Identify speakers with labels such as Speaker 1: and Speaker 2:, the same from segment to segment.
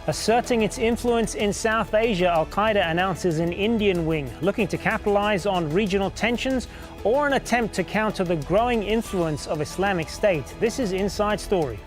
Speaker 1: Asserting its influence in South Asia, Al-Qaeda announces an Indian wing looking to capitalize on regional tensions or an attempt to counter the growing influence of Islamic State. This is Inside Story.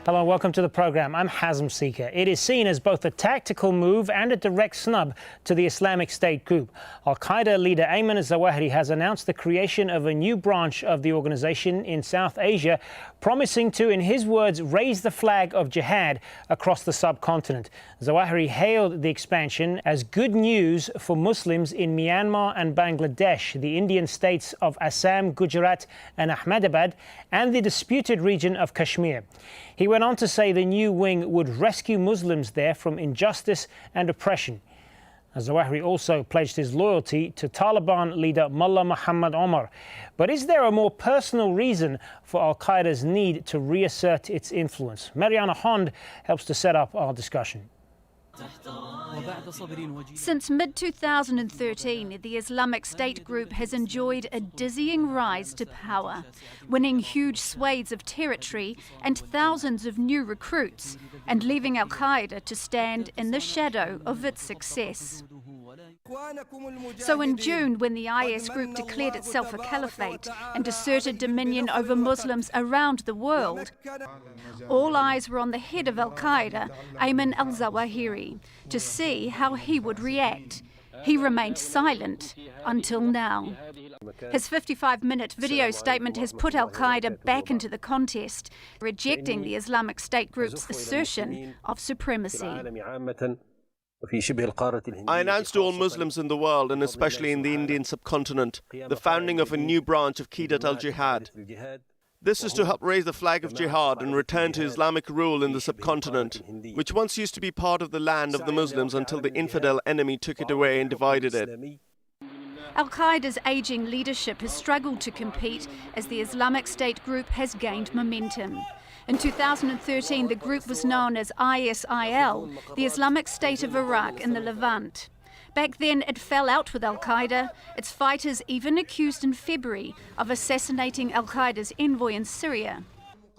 Speaker 1: Hello and welcome to the program. I'm Hazm Seeker. It is seen as both a tactical move and a direct snub to the Islamic State group. Al-Qaeda leader Ayman al Zawahiri has announced the creation of a new branch of the organization in South Asia, promising to, in his words, raise the flag of jihad across the subcontinent. Zawahiri hailed the expansion as good news for Muslims in Myanmar and Bangladesh, the Indian states of Assam, Gujarat and Ahmedabad, and the disputed region of Kashmir. He went on to say the new wing would rescue Muslims there from injustice and oppression. Zawahiri also pledged his loyalty to Taliban leader Mullah Omar. But is there a more personal reason for Al-Qaeda's need to reassert its influence? Mariana Hond helps to set up our discussion.
Speaker 2: Since mid-2013, the Islamic State group has enjoyed a dizzying rise to power, winning huge swathes of territory and thousands of new recruits, and leaving Al-Qaeda to stand in the shadow of its success. So in June, when the IS group declared itself a caliphate and asserted dominion over Muslims around the world, all eyes were on the head of Al-Qaeda, Ayman al Zawahiri, to see how he would react. He remained silent until now. His 55-minute video statement has put Al-Qaeda back into the contest, rejecting the Islamic State group's assertion of supremacy.
Speaker 3: I announced to all Muslims in the world, and especially in the Indian subcontinent, the founding of a new branch of Qaeda al-Jihad. This is to help raise the flag of jihad and return to Islamic rule in the subcontinent, which once used to be part of the land of the Muslims until the infidel enemy took it away and divided it.
Speaker 2: Al-Qaeda's aging leadership has struggled to compete as the Islamic State group has gained momentum. In 2013, the group was known as ISIL, the Islamic State of Iraq in the Levant. Back then, it fell out with Al-Qaeda. Its fighters even accused in February of assassinating Al-Qaeda's envoy in Syria.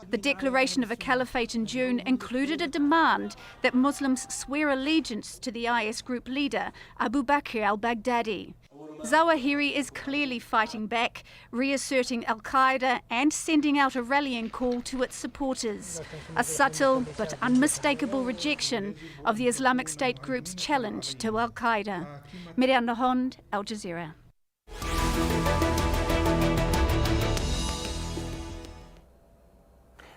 Speaker 2: The declaration of a caliphate in June included a demand that Muslims swear allegiance to the IS group leader, Abu Bakr al Baghdadi. Zawahiri is clearly fighting back, reasserting Al-Qaeda and sending out a rallying call to its supporters. A subtle but unmistakable rejection of the Islamic State group's challenge to Al-Qaeda. Mariana Hond, Al Jazeera.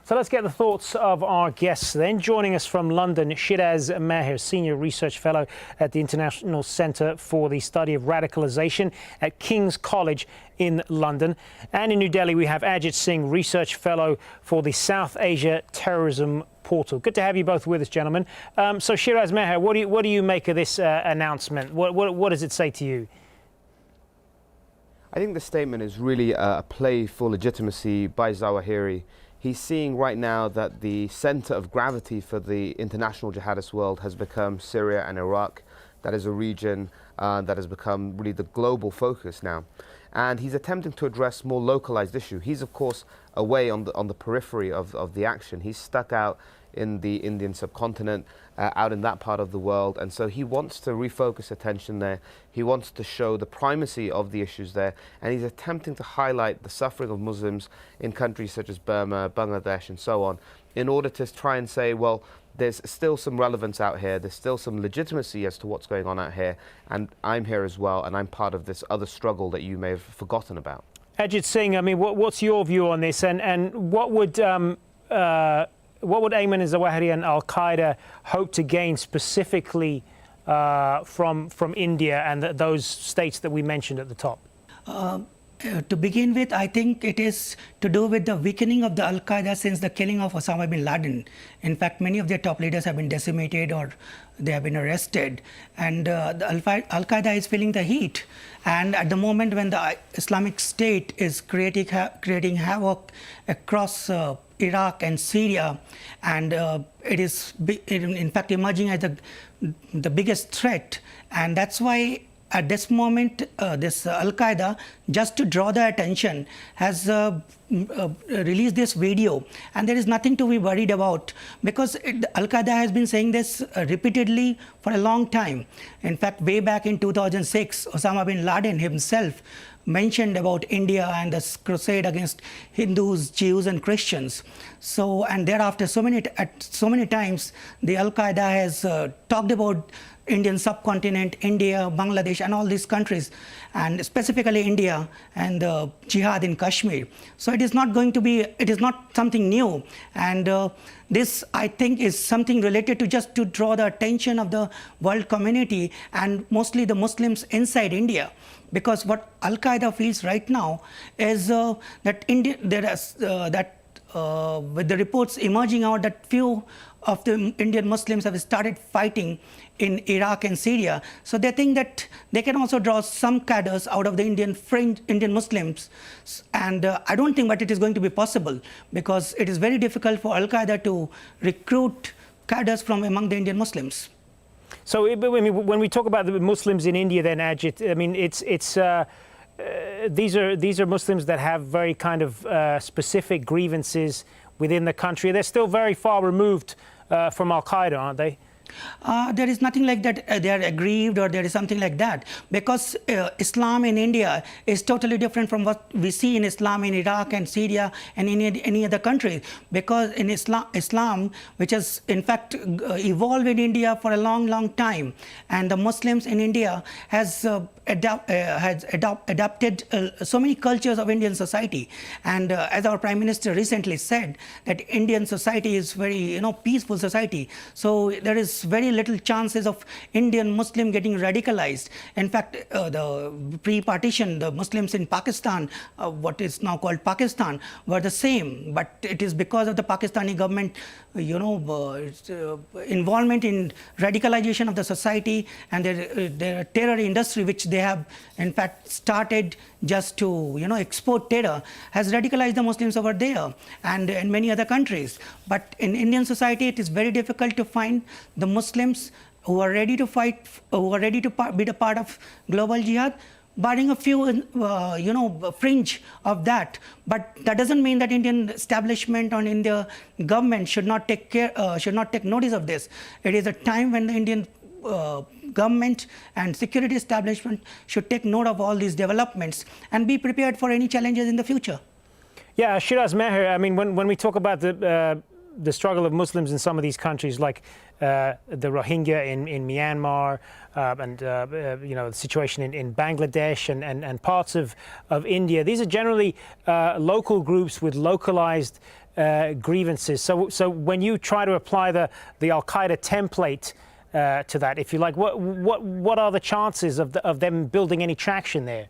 Speaker 1: So let's get the thoughts of our guests then. Joining us from London, Shiraz Maher, Senior Research Fellow at the International Centre for the Study of Radicalisation at King's College in London. And in New Delhi, we have Ajit Singh, Research Fellow for the South Asia Terrorism Portal. Good to have you both with us, gentlemen. So Shiraz Maher, what do you make of this announcement? What does it say to you?
Speaker 4: I think the statement is really a play for legitimacy by Zawahiri. He's seeing right now that the center of gravity for the international jihadist world has become Syria and Iraq. That is a region that has become really the global focus now. And he's attempting to address more localized issue. He's, of course, away on the periphery of the action. He's stuck out in the Indian subcontinent, out in that part of the world. And so he wants to refocus attention there. He wants to show the primacy of the issues there. And he's attempting to highlight the suffering of Muslims in countries such as Burma, Bangladesh, and so on, in order to try and say, well, there's still some relevance out here. There's still some legitimacy as to what's going on out here. And I'm here as well. And I'm part of this other struggle that you may have forgotten about.
Speaker 1: Ajit Singh, I mean, what's your view on this? And what would Ayman al Zawahiri and Al-Qaeda hope to gain specifically from India and those states that we mentioned at the top?
Speaker 5: To begin with, I think it is to do with the weakening of the Al-Qaeda since the killing of Osama bin Laden. In fact, many of their top leaders have been decimated or they have been arrested. And the Al-Qaeda is feeling the heat. And at the moment when the Islamic State is creating havoc across Iraq and Syria, and it is in fact emerging as the biggest threat. And that's why at this moment, this Al-Qaeda, just to draw the attention, has released this video. And there is nothing to be worried about, because Al-Qaeda has been saying this repeatedly for a long time. In fact, way back in 2006, Osama bin Laden himself mentioned about India and the crusade against Hindus, Jews and Christians. So, and thereafter, so many times, the Al-Qaeda has talked about Indian subcontinent, India, Bangladesh and all these countries, and specifically India and the jihad in Kashmir. So it is not going to be, it is not something new. And this, I think, is something related to just to draw the attention of the world community and mostly the Muslims inside India. Because what Al-Qaeda feels right now is that India, with the reports emerging out that few of the Indian Muslims have started fighting in Iraq and Syria. So they think that they can also draw some cadres out of the Indian Muslims. And I don't think that it is going to be possible, because it is very difficult for Al-Qaeda to recruit cadres from among the Indian Muslims.
Speaker 1: So when we talk about the Muslims in India, then Ajit, I mean, these are Muslims that have very kind of specific grievances within the country. They're still very far removed from Al-Qaeda, aren't they?
Speaker 5: There is nothing like that. They are aggrieved or there is something like that, because Islam in India is totally different from what we see in Islam in Iraq and Syria and in any other country. Because in Islam, which has in fact evolved in India for a long time, and the Muslims in India has adapted so many cultures of Indian society. And as our Prime Minister recently said, that Indian society is very peaceful society. So there is very little chances of Indian Muslim getting radicalized. In fact, the pre-partition, the Muslims in Pakistan, what is now called Pakistan, were the same. But it is because of the Pakistani government, involvement in radicalization of the society and their terror industry, which they have in fact started just to export terror, has radicalized the Muslims over there and in many other countries. But in Indian society, it is very difficult to find the Muslims who are ready to fight, who are ready to be a part of global jihad, barring a few fringe of that. But that doesn't mean that Indian establishment or Indian government should not take notice of this. It is a time when the Indian government and security establishment should take note of all these developments and be prepared for any challenges in the future.
Speaker 1: Yeah, Shiraz Meher, I mean, when we talk about the struggle of Muslims in some of these countries, like the Rohingya in Myanmar, and the situation in Bangladesh and parts of India, these are generally local groups with localized grievances. So when you try to apply the Al-Qaeda template to that, if you like, what are the chances of them building any traction there?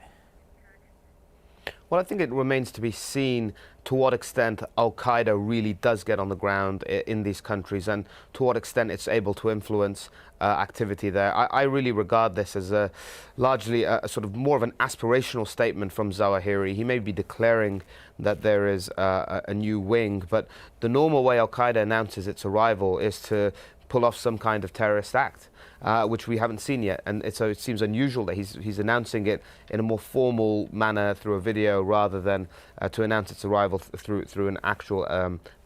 Speaker 4: Well, I think it remains to be seen to what extent Al-Qaeda really does get on the ground in these countries and to what extent it's able to influence activity there. I really regard this as largely a sort of more of an aspirational statement from Zawahiri. He may be declaring that there is a new wing, but the normal way Al-Qaeda announces its arrival is to pull off some kind of terrorist act, which we haven't seen yet. And so it seems unusual that he's announcing it in a more formal manner through a video rather than to announce its arrival through an actual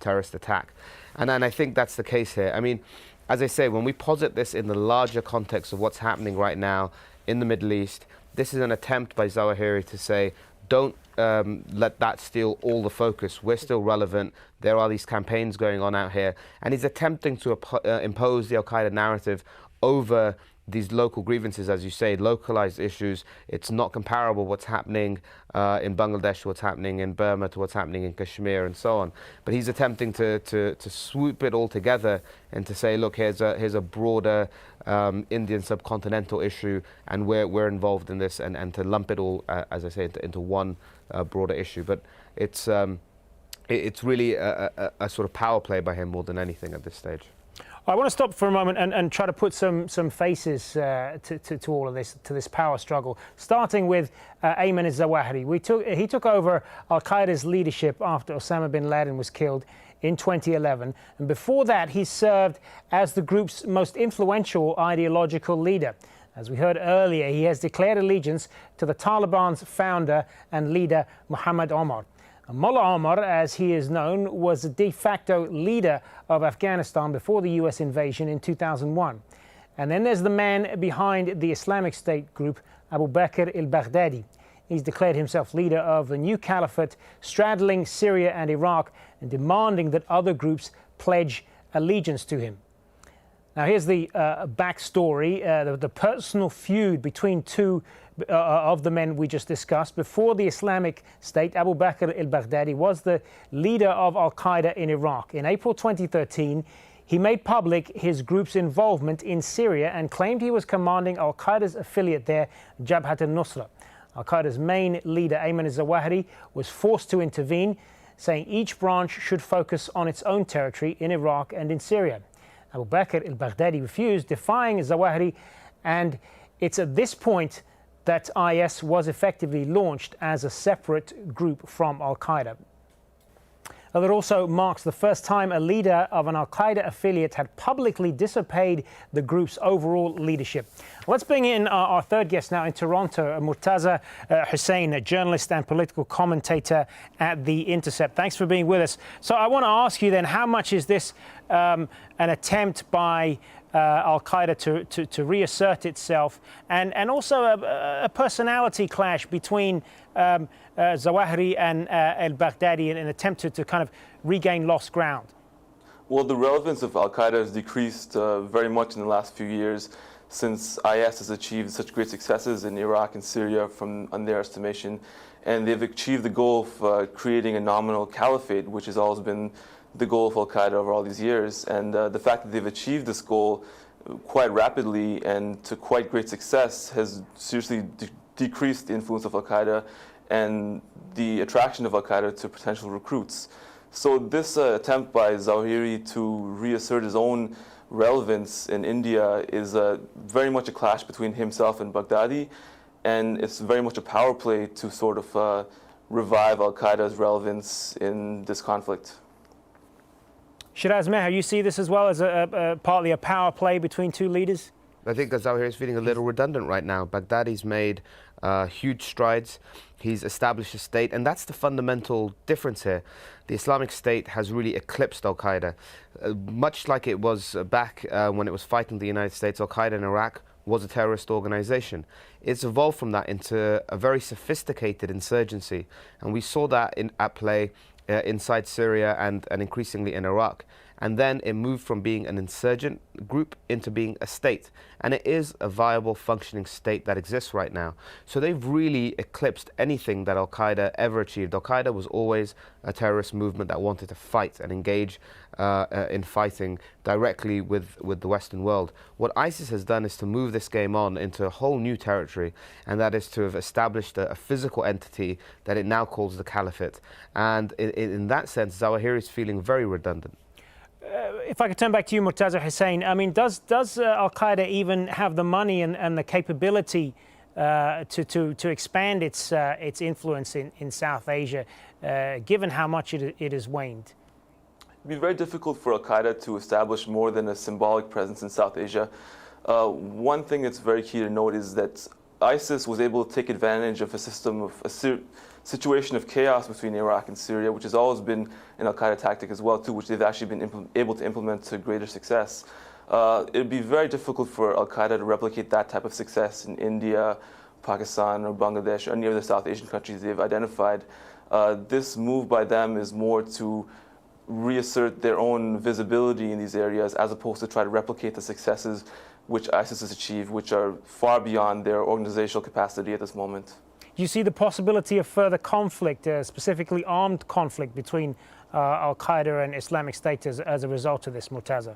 Speaker 4: terrorist attack. And I think that's the case here. I mean, as I say, when we posit this in the larger context of what's happening right now in the Middle East, this is an attempt by Zawahiri to say, don't let that steal all the focus. We're still relevant. There are these campaigns going on out here. And he's attempting to impose the Al-Qaeda narrative over these local grievances, as you say, localized issues. It's not comparable what's happening in Bangladesh, what's happening in Burma, to what's happening in Kashmir, and so on. But he's attempting to swoop it all together and to say, look, here's a broader Indian subcontinental issue, and we're involved in this, and to lump it all, as I say, into one broader issue. But it's really a sort of power play by him more than anything at this stage.
Speaker 1: I want to stop for a moment and try to put some faces to all of this, to this power struggle, starting with Ayman al Zawahiri. He took over al-Qaeda's leadership after Osama bin Laden was killed in 2011. And before that, he served as the group's most influential ideological leader. As we heard earlier, he has declared allegiance to the Taliban's founder and leader, Mullah Omar. Mullah Omar, as he is known, was the de facto leader of Afghanistan before the US invasion in 2001. And then there's the man behind the Islamic State group, Abu Bakr al Baghdadi. He's declared himself leader of the new caliphate, straddling Syria and Iraq and demanding that other groups pledge allegiance to him. Now here's the backstory, the personal feud between two of the men we just discussed. Before the Islamic State, Abu Bakr al Baghdadi was the leader of al-Qaeda in Iraq. In April 2013, he made public his group's involvement in Syria and claimed he was commanding al-Qaeda's affiliate there, Jabhat al-Nusra. Al-Qaeda's main leader, Ayman al Zawahiri, was forced to intervene, saying each branch should focus on its own territory in Iraq and in Syria. Abu Bakr al Baghdadi refused, defying Zawahiri, and it's at this point that IS was effectively launched as a separate group from al-Qaeda. That also marks the first time a leader of an al-Qaeda affiliate had publicly disobeyed the group's overall leadership. Let's bring in our third guest now in Toronto, Murtaza Hussain, a journalist and political commentator at The Intercept. Thanks for being with us. So I want to ask you then, how much is this an attempt by al-Qaeda to reassert itself, and also a personality clash between Zawahiri and al-Baghdadi in an attempt to kind of regain lost ground?
Speaker 6: Well, the relevance of al-Qaeda has decreased very much in the last few years, since IS has achieved such great successes in Iraq and Syria on their estimation, and they've achieved the goal of creating a nominal caliphate, which has always been the goal of al-Qaeda over all these years. And the fact that they've achieved this goal quite rapidly and to quite great success has seriously decreased the influence of al-Qaeda and the attraction of al-Qaeda to potential recruits. So this attempt by Zawahiri to reassert his own relevance in India is very much a clash between himself and Baghdadi, and it's very much a power play to sort of revive al-Qaeda's relevance in this conflict.
Speaker 1: Shiraz Meher, you see this as well as partly a power play between two leaders?
Speaker 4: I think Zawahiri is feeling a little redundant right now. Baghdadi's made huge strides. He's established a state, and that's the fundamental difference here. The Islamic State has really eclipsed al-Qaeda. Much like it was back when it was fighting the United States, al-Qaeda in Iraq was a terrorist organization. It's evolved from that into a very sophisticated insurgency, and we saw that at play inside Syria and increasingly in Iraq. And then it moved from being an insurgent group into being a state. And it is a viable, functioning state that exists right now. So they've really eclipsed anything that al-Qaeda ever achieved. Al-Qaeda was always a terrorist movement that wanted to fight and engage in fighting directly with the Western world. What ISIS has done is to move this game on into a whole new territory, and that is to have established a physical entity that it now calls the caliphate. And in that sense, Zawahiri is feeling very redundant.
Speaker 1: If I could turn back to you, Murtaza Hussain, I mean, does al-Qaeda even have the money and the capability to expand its influence in South Asia, given how much it has waned?
Speaker 6: It'd be very difficult for al-Qaeda to establish more than a symbolic presence in South Asia. One thing that's very key to note is that ISIS was able to take advantage of a situation of chaos between Iraq and Syria, which has always been an al-Qaeda tactic as well, too, which they've actually been able to implement to greater success. It would be very difficult for al-Qaeda to replicate that type of success in India, Pakistan, or Bangladesh, or any other South Asian countries they've identified. This move by them is more to reassert their own visibility in these areas as opposed to try to replicate the successes which ISIS has achieved, which are far beyond their organizational capacity at this moment.
Speaker 1: Do you see the possibility of further conflict, specifically armed conflict between Al-Qaeda and Islamic State as a result of this, Murtaza?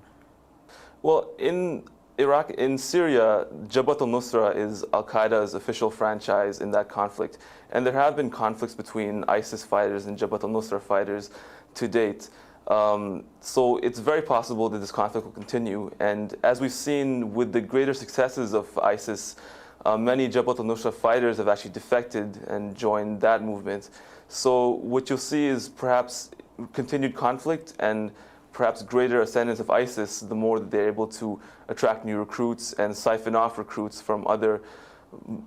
Speaker 6: Well, in Iraq, in Syria, Jabhat al-Nusra is Al-Qaeda's official franchise in that conflict. And there have been conflicts between ISIS fighters and Jabhat al-Nusra fighters to date. So it's very possible that this conflict will continue. And as we've seen with the greater successes of ISIS, many Jabhat al-Nusra fighters have actually defected and joined that movement. So what you'll see is perhaps continued conflict and perhaps greater ascendance of ISIS the more that they're able to attract new recruits and siphon off recruits from other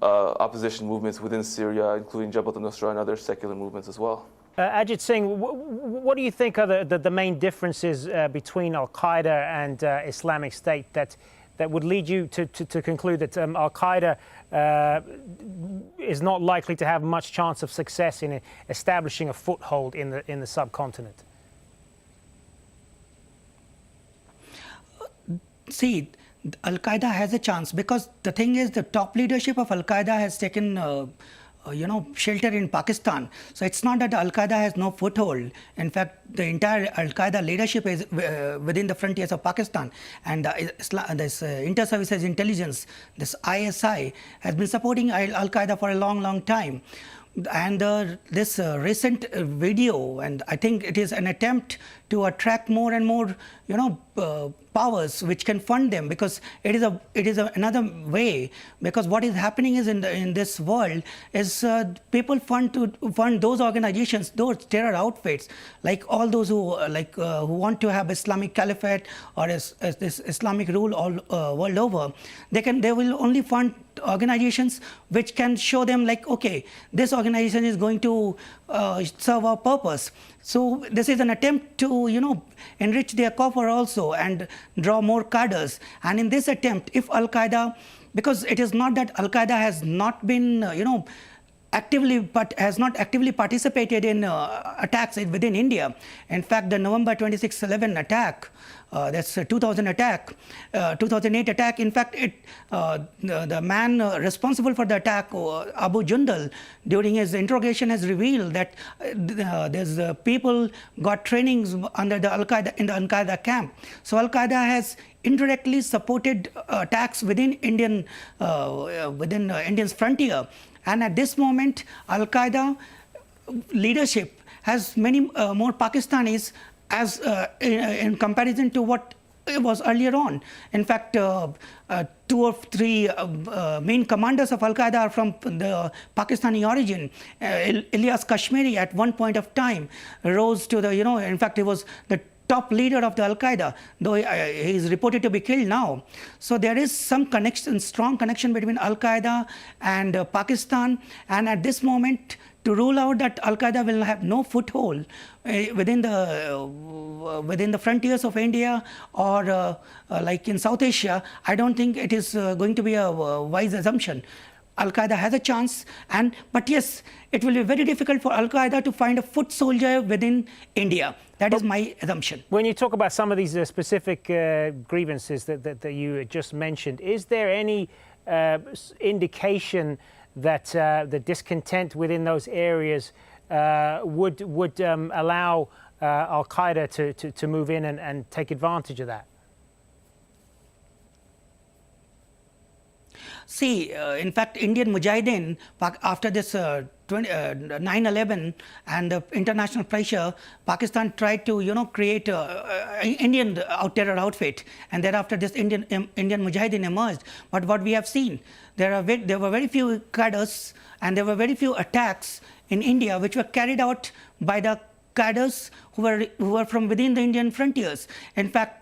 Speaker 6: opposition movements within Syria, including Jabhat al-Nusra and other secular movements as well.
Speaker 1: Ajit Singh, what do you think are the main differences between Al-Qaeda and Islamic State that would lead you to conclude that Al-Qaeda is not likely to have much chance of success in establishing a foothold in the subcontinent?
Speaker 5: See, Al-Qaeda has a chance because the thing is the top leadership of Al-Qaeda has taken shelter in Pakistan. So it's not that Al-Qaeda has no foothold. In fact, the entire Al-Qaeda leadership is within the frontiers of Pakistan. And this inter-services intelligence, this ISI, has been supporting Al-Qaeda for a long, long time. And this recent video, and I think it is an attempt to attract more and more, powers which can fund them, because it is another way. Because what is happening is in this world is people fund those organizations, those terror outfits, like all those who want to have Islamic caliphate or this Islamic rule all world over. They will only fund organizations which can show them like, okay, this organization is going to serve our purpose. So this is an attempt to, enrich their coffer also and draw more cadres. And in this attempt, if Al-Qaeda, because it is not that Al-Qaeda has not been, has not actively participated in attacks within India. In fact, the November 26/11 attack, that's a 2008 attack. In fact, the man responsible for the attack, Abu Jundal, during his interrogation has revealed that there's people got trainings under the Al-Qaeda in the Al-Qaeda camp. So Al-Qaeda has indirectly supported attacks within Indian's frontier. And at this moment, Al-Qaeda leadership has many more Pakistanis as in comparison to what it was earlier on. In fact, 2 or 3 main commanders of Al-Qaeda are from the Pakistani origin. Ilyas Kashmiri at one point of time rose to the, in fact, he was the top leader of the Al-Qaeda, though he is reported to be killed now. So there is some connection, strong connection between Al-Qaeda and Pakistan. And at this moment, to rule out that Al-Qaeda will have no foothold within the frontiers of India or like in South Asia, I don't think it is going to be a wise assumption. Al-Qaeda has a chance, but yes, it will be very difficult for Al-Qaeda to find a foot soldier within India. That is my assumption.
Speaker 1: When you talk about some of these specific grievances that you just mentioned, is there any indication that the discontent within those areas would allow Al-Qaeda to move in and take advantage of that?
Speaker 5: See, in fact, Indian Mujahideen, after this 9/11 and the international pressure, Pakistan tried to, create Indian terror outfit, and thereafter this Indian Mujahideen emerged. But what we have seen, there were very few cadres and there were very few attacks in India which were carried out by the cadres who were from within the Indian frontiers. In fact,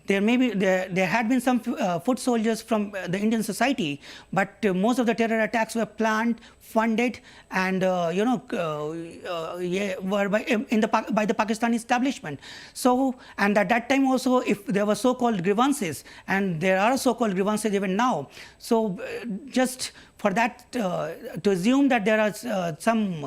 Speaker 5: there had been some foot soldiers from the Indian society, but most of the terror attacks were planned, funded, and were by the Pakistani establishment. So, and at that time also, if there were so-called grievances, and there are so-called grievances even now. So, just for that to assume that there are some,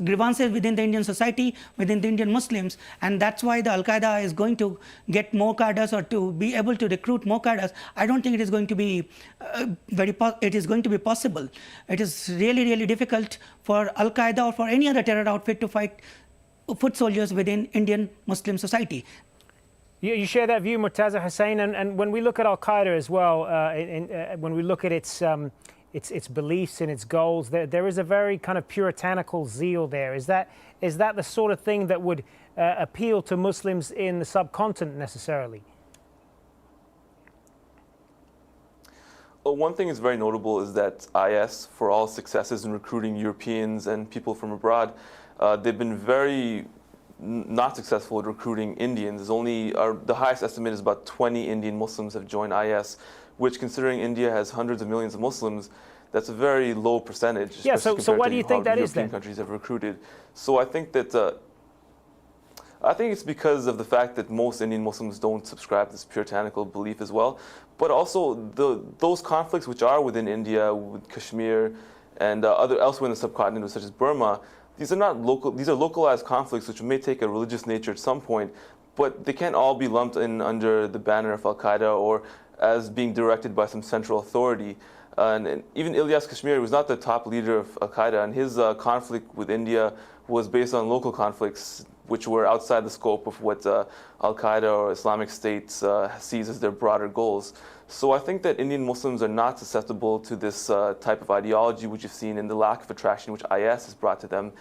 Speaker 5: grievances within the Indian society, within the Indian Muslims, and that's why the Al-Qaeda is going to get more cadres or to be able to recruit more cadres, I don't think it is going to be possible. It is really, really difficult for Al-Qaeda or for any other terror outfit to fight foot soldiers within Indian Muslim society.
Speaker 1: You share that view, Murtaza Hussain, and when we look at Al-Qaeda as well, when we look at its beliefs and its goals, there is a very kind of puritanical zeal there. Is that the sort of thing that would appeal to Muslims in the subcontinent necessarily?
Speaker 6: Well, one thing is very notable is that IS, for all successes in recruiting Europeans and people from abroad, they've been very not successful at recruiting Indians. The highest estimate is about 20 Indian Muslims have joined IS, which, considering India has hundreds of millions of Muslims, that's a very low percentage.
Speaker 1: Yeah, so why do you think that is then?
Speaker 6: European countries have recruited. So I think that it's because of the fact that most Indian Muslims don't subscribe to this puritanical belief as well, but also those conflicts which are within India, with Kashmir, and elsewhere in the subcontinent, such as Burma. These are not local. These are localized conflicts which may take a religious nature at some point, but they can't all be lumped in under the banner of Al-Qaeda or as being directed by some central authority. And even Ilyas Kashmiri was not the top leader of Al-Qaeda, and his conflict with India was based on local conflicts which were outside the scope of what Al-Qaeda or Islamic State sees as their broader goals. So I think that Indian Muslims are not susceptible to this type of ideology which you've seen in the lack of attraction which IS has brought to them.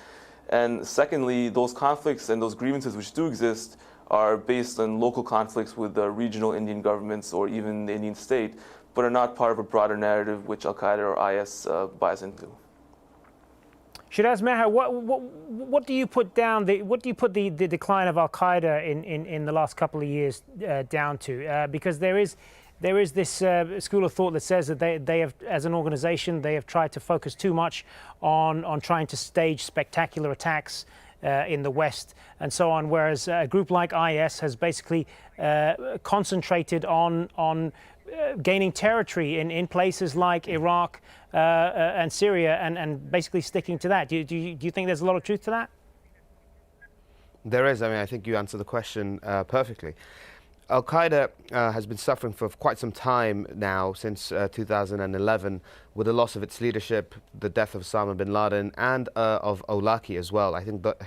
Speaker 6: And secondly, those conflicts and those grievances which do exist are based on local conflicts with the regional Indian governments or even the Indian state, but are not part of a broader narrative which Al-Qaeda or IS buys into.
Speaker 1: Shiraz Meher, what do you put down? What do you put the decline of Al-Qaeda in the last couple of years down to? Because there is this school of thought that says that they have, as an organization, they have tried to focus too much on trying to stage spectacular attacks in the West and so on, whereas a group like IS has basically concentrated on gaining territory in places like Iraq and Syria and basically sticking to that. Do you think there's a lot of truth to that?
Speaker 4: There is. I mean, I think you answered the question perfectly. Al-Qaeda has been suffering for quite some time now, since 2011, with the loss of its leadership, the death of Osama bin Laden, and of Awlaki as well. I think that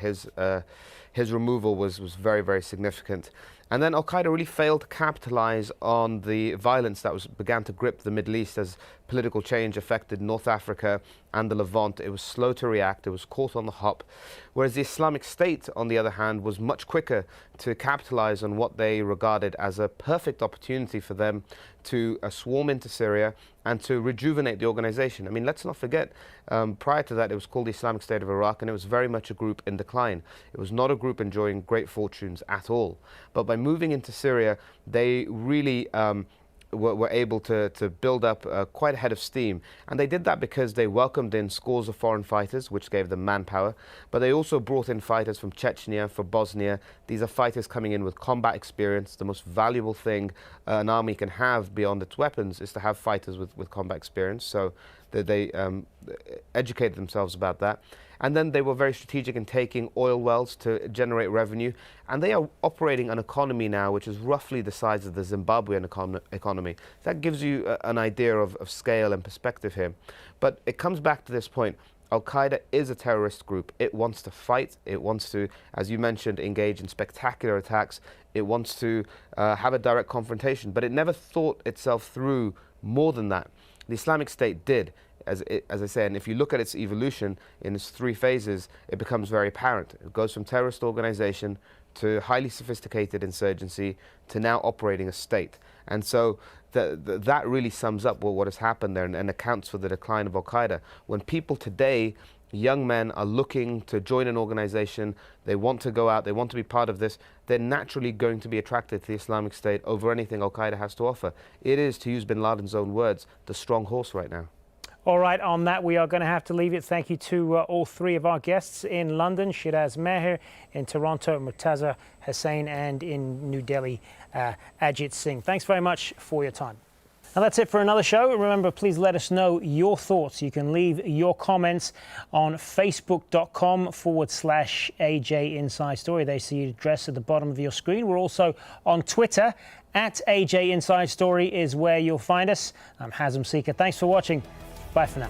Speaker 4: his removal was very, very significant. And then Al-Qaeda really failed to capitalize on the violence that began to grip the Middle East as political change affected North Africa and the Levant. It was slow to react. It was caught on the hop. Whereas the Islamic State, on the other hand, was much quicker to capitalize on what they regarded as a perfect opportunity for them to swarm into Syria and to rejuvenate the organization. I mean, let's not forget, prior to that, it was called the Islamic State of Iraq, and it was very much a group in decline. It was not a group enjoying great fortunes at all. But by moving into Syria, they really were able to build up quite a head of steam. And they did that because they welcomed in scores of foreign fighters, which gave them manpower. But they also brought in fighters from Chechnya, for Bosnia. These are fighters coming in with combat experience. The most valuable thing an army can have beyond its weapons is to have fighters with combat experience. So they educated themselves about that. And then they were very strategic in taking oil wells to generate revenue. And they are operating an economy now which is roughly the size of the Zimbabwean economy. That gives you an idea of scale and perspective here. But it comes back to this point. Al-Qaeda is a terrorist group. It wants to fight. It wants to, as you mentioned, engage in spectacular attacks. It wants to have a direct confrontation. But it never thought itself through more than that. The Islamic State did. As I say, and if you look at its evolution in its three phases, it becomes very apparent. It goes from terrorist organization to highly sophisticated insurgency to now operating a state. And so that really sums up what has happened there and accounts for the decline of Al-Qaeda. When people today, young men, are looking to join an organization, they want to go out, they want to be part of this, they're naturally going to be attracted to the Islamic State over anything Al-Qaeda has to offer. It is, to use bin Laden's own words, the strong horse right now.
Speaker 1: All right, on that, we are going to have to leave it. Thank you to all three of our guests in London, Shiraz Meher, in Toronto, Murtaza Hussain, and in New Delhi, Ajit Singh. Thanks very much for your time. Now that's it for another show. Remember, please let us know your thoughts. You can leave your comments on facebook.com/AJ Inside Story. They see the address at the bottom of your screen. We're also on Twitter. @AJ Inside Story is where you'll find us. I'm Hazem Seeker. Thanks for watching. Bye for now.